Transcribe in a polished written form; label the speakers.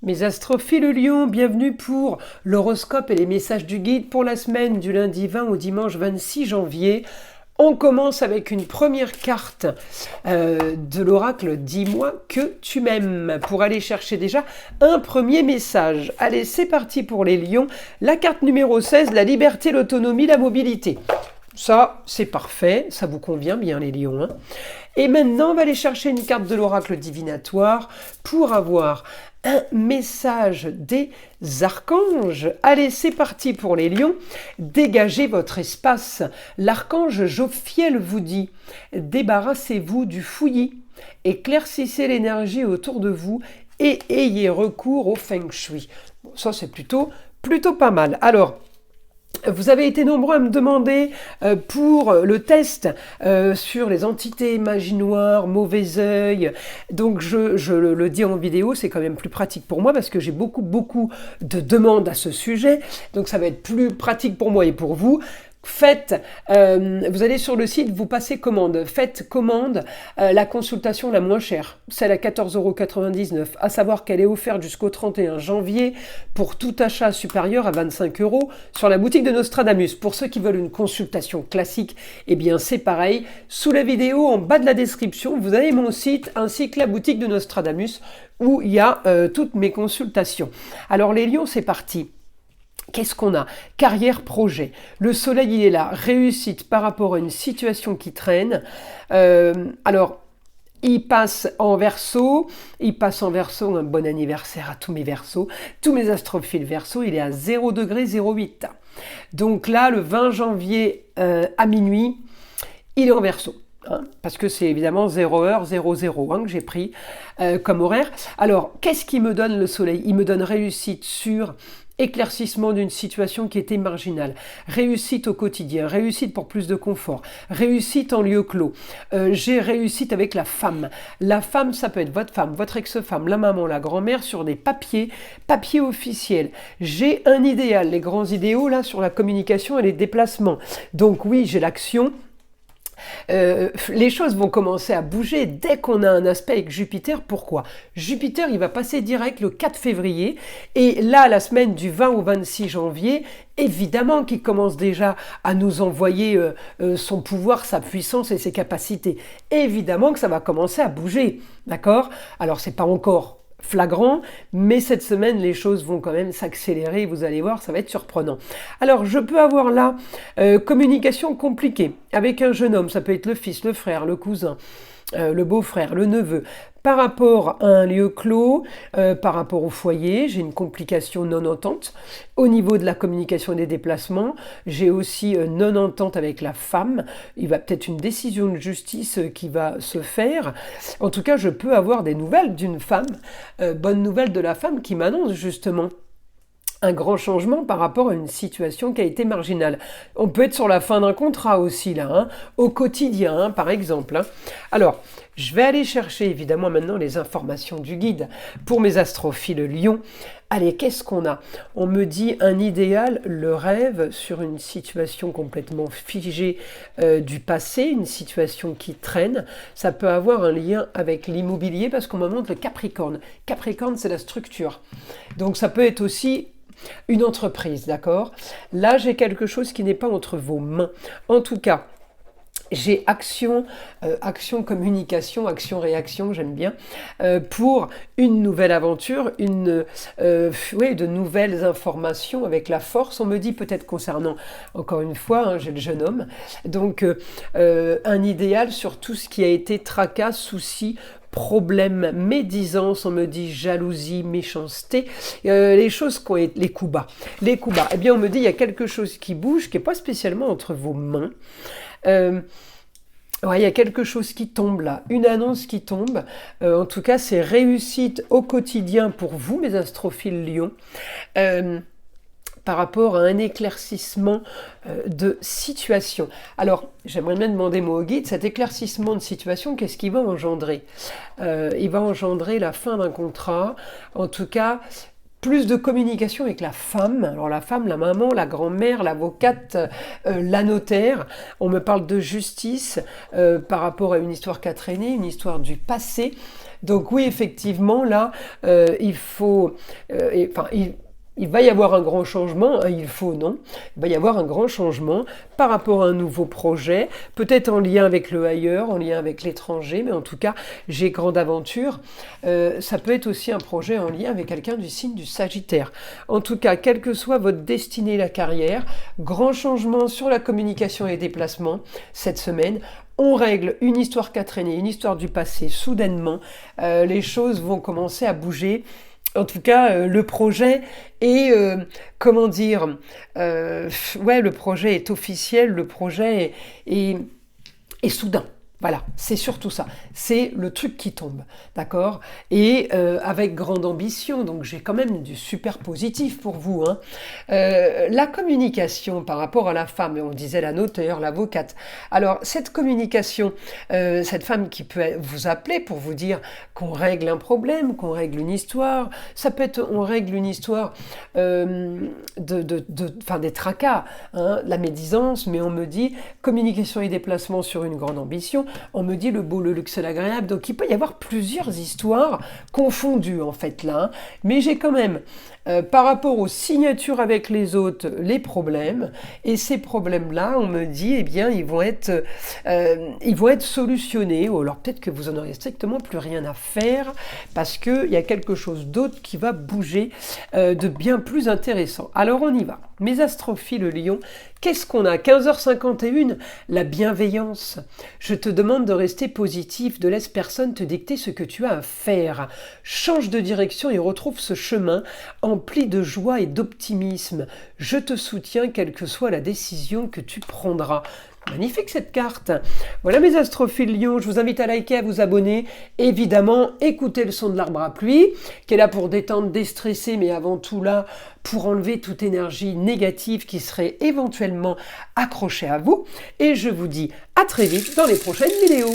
Speaker 1: Mes astrophiles Lion, bienvenue pour l'horoscope et les messages du guide pour la semaine du lundi 20 au dimanche 26 janvier. On commence avec une première carte de l'oracle « Dis-moi que tu m'aimes » pour aller chercher déjà un premier message. Allez, c'est parti pour les lions. La carte numéro 16, la liberté, l'autonomie, la mobilité. Ça, c'est parfait, ça vous convient bien les lions. Hein. Et maintenant, on va aller chercher une carte de l'oracle divinatoire pour avoir un message des archanges. Allez, c'est parti pour les lions. Dégagez votre espace. L'archange Jophiel vous dit « Débarrassez-vous du fouillis, éclaircissez l'énergie autour de vous et ayez recours au feng shui. » Bon, ça, c'est plutôt pas mal. Alors, vous avez été nombreux à me demander pour le test sur les entités magie noire, mauvais œil. Donc je le dis en vidéo, c'est quand même plus pratique pour moi parce que j'ai beaucoup de demandes à ce sujet. Donc ça va être plus pratique pour moi et pour vous. Faites, vous allez sur le site, vous passez commande. Faites commande la consultation la moins chère, celle à 14,99 €, à savoir qu'elle est offerte jusqu'au 31 janvier pour tout achat supérieur à 25 € sur la boutique de Nostradamus. Pour ceux qui veulent une consultation classique, eh bien c'est pareil. Sous la vidéo, en bas de la description, vous avez mon site ainsi que la boutique de Nostradamus où il y a toutes mes consultations. Alors les lions, c'est parti. Qu'est-ce qu'on a? Carrière, projet. Le soleil, il est là. Réussite par rapport à une situation qui traîne. Alors, il passe en Verseau. Un bon anniversaire à tous mes Verseaux. Tous mes astrophiles Verseau, il est à 0 degré 08. Donc là, le 20 janvier à minuit, il est en Verseau. Hein, parce que c'est évidemment 0h00 hein, que j'ai pris comme horaire. Alors, qu'est-ce qui me donne le soleil? Il me donne réussite sur éclaircissement d'une situation qui était marginale, réussite au quotidien, réussite pour plus de confort, réussite en lieu clos. J'ai réussite avec la femme. La femme, ça peut être votre femme, votre ex-femme, la maman, la grand-mère sur des papiers officiels. J'ai un idéal, les grands idéaux là sur la communication et les déplacements. Donc oui, j'ai l'action. Les choses vont commencer à bouger dès qu'on a un aspect avec Jupiter. Pourquoi? Jupiter, il va passer direct le 4 février et là, la semaine du 20 au 26 janvier, évidemment qu'il commence déjà à nous envoyer son pouvoir, sa puissance et ses capacités. Évidemment que ça va commencer à bouger, d'accord? Alors, c'est pas encore flagrant, mais cette semaine, les choses vont quand même s'accélérer, vous allez voir, ça va être surprenant. Alors, je peux avoir là, communication compliquée avec un jeune homme, ça peut être le fils, le frère, le cousin, le beau-frère, le neveu, par rapport à un lieu clos, par rapport au foyer, j'ai une complication non-entente. Au niveau de la communication et des déplacements, j'ai aussi non-entente avec la femme. Il va peut-être une décision de justice qui va se faire. En tout cas, je peux avoir des nouvelles d'une femme, bonne nouvelle de la femme qui m'annonce justement un grand changement par rapport à une situation qui a été marginale. On peut être sur la fin d'un contrat aussi, là, hein, au quotidien, hein, par exemple. Hein. Alors, je vais aller chercher évidemment maintenant les informations du guide pour mes astrophiles Lion. Allez, qu'est-ce qu'on a? On me dit un idéal, le rêve sur une situation complètement figée du passé, une situation qui traîne. Ça peut avoir un lien avec l'immobilier parce qu'on me montre le Capricorne. Capricorne, c'est la structure. Donc ça peut être aussi une entreprise, d'accord? Là, j'ai quelque chose qui n'est pas entre vos mains. En tout cas, j'ai action, communication, action, réaction, j'aime bien, pour une nouvelle aventure, de nouvelles informations avec la force. On me dit peut-être concernant, encore une fois, hein, j'ai le jeune homme, donc un idéal sur tout ce qui a été tracas, soucis, problème, médisance, on me dit jalousie, méchanceté, les choses qui ont été, les coups bas. Les coups bas, eh bien on me dit il y a quelque chose qui bouge, qui n'est pas spécialement entre vos mains. Ouais, il y a quelque chose qui tombe là, une annonce qui tombe. En tout cas, c'est réussite au quotidien pour vous, mes astrophiles Lion. Par rapport à un éclaircissement de situation. Alors, j'aimerais bien demander moi au guide, cet éclaircissement de situation, qu'est-ce qu'il va engendrer? Il va engendrer la fin d'un contrat, en tout cas, plus de communication avec la femme. Alors la femme, la maman, la grand-mère, l'avocate, la notaire. On me parle de justice par rapport à une histoire qui a traîné, une histoire du passé. Donc oui, effectivement, là, il faut... il va y avoir un grand changement, hein, il faut, non, il va y avoir un grand changement par rapport à un nouveau projet, peut-être en lien avec le ailleurs, en lien avec l'étranger, mais en tout cas, j'ai grande aventure. Ça peut être aussi un projet en lien avec quelqu'un du signe du Sagittaire. En tout cas, quelle que soit votre destinée, la carrière, grand changement sur la communication et les déplacements cette semaine. On règle une histoire qu'a traîné, une histoire du passé, soudainement, les choses vont commencer à bouger. En tout cas, le projet est, comment dire, ouais, le projet est officiel, le projet est soudain. Voilà, c'est surtout ça. C'est le truc qui tombe, d'accord? Et avec grande ambition, donc j'ai quand même du super positif pour vous, hein. La communication par rapport à la femme, on disait la notaire, l'avocate. Alors, cette communication, cette femme qui peut vous appeler pour vous dire qu'on règle un problème, qu'on règle une histoire, ça peut être on règle une histoire des tracas, hein, la médisance, mais on me dit communication et déplacement sur une grande ambition. On me dit le beau, le luxe et l'agréable. Donc il peut y avoir plusieurs histoires confondues en fait là. Hein. Mais j'ai quand même, par rapport aux signatures avec les autres, les problèmes. Et ces problèmes-là, on me dit, eh bien, ils vont être solutionnés. Ou alors peut-être que vous en aurez strictement plus rien à faire parce qu'il y a quelque chose d'autre qui va bouger de bien plus intéressant. Alors on y va. Mes astrophiles Lion, qu'est-ce qu'on a? 15h51, la bienveillance. Je te demande de rester positif, ne laisse personne te dicter ce que tu as à faire. Change de direction et retrouve ce chemin empli de joie et d'optimisme. Je te soutiens quelle que soit la décision que tu prendras. Magnifique cette carte. Voilà mes astrophiles Lion, je vous invite à liker, à vous abonner. Évidemment, écoutez le son de l'arbre à pluie, qui est là pour détendre, déstresser, mais avant tout là, pour enlever toute énergie négative qui serait éventuellement accrochée à vous. Et je vous dis à très vite dans les prochaines vidéos.